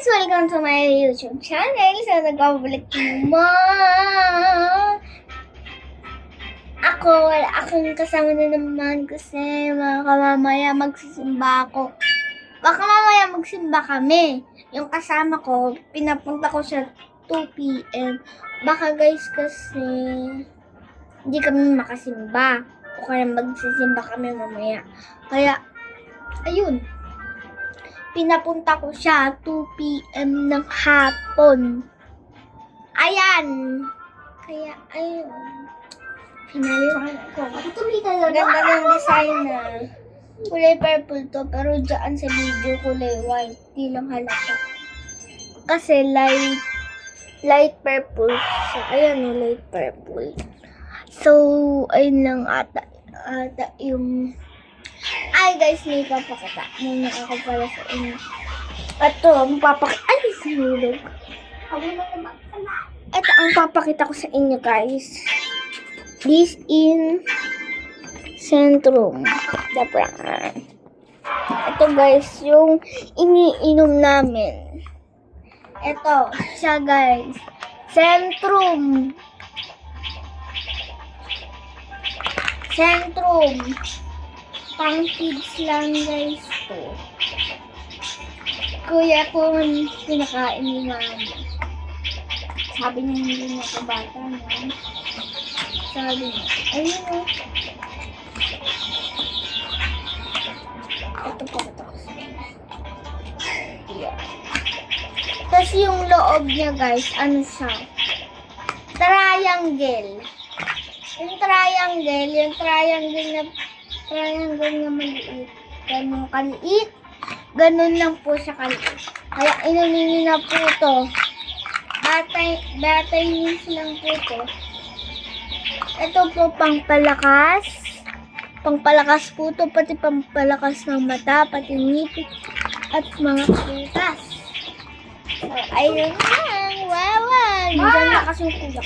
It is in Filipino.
guys! Welcome to my YouTube channel. So, nagpapabalik naman ako. Wala akong kasama na naman kasi mamaya magsisimba ako. Baka mamaya magsimba kami. Yung kasama ko, pinapunta ko siya 2 p.m. Baka guys kasi hindi kami makasimba. O kaya magsisimba kami mamaya. Kaya, ayun. Pinapunta ko siya 2 p.m. ng hapon. Ayan. Kaya, ayun. Pinaliwan ko. Ganda ng design na. Kulay purple to, pero dyan sa video kulay white. Di lang halata. Kasi light purple siya. Ayan o, light purple. So, ayun lang ata yung... Ay guys, may papakita muna ako pala sa inyo. Ito, ang papakita. Ay, sinulog. Ito ang papakita ko sa inyo guys. This in Centrum. The brand. Ito guys, yung iniinom namin. Ito, siya guys. Centrum. Centrum. Pang kids lang guys to. Kuya ko pinakain ni mama. Sabi niya hindi niya kabata no? Sabi niya, ayun o. Ito pa ito kasi. Yeah. Tapos yung loob niya guys, ano siya? Triangle. Yung triangle na maliit. Ganun kaliit. Ganun lang po siya kaliit. Kaya inunin na po to. Batay news lang po to. Ito po pangpalakas. Pangpalakas po to. Pati pangpalakas ng mata. Pati ngipit. At mga prutas. So, ayun lang. Wow! Diyan na kasi yung kuya.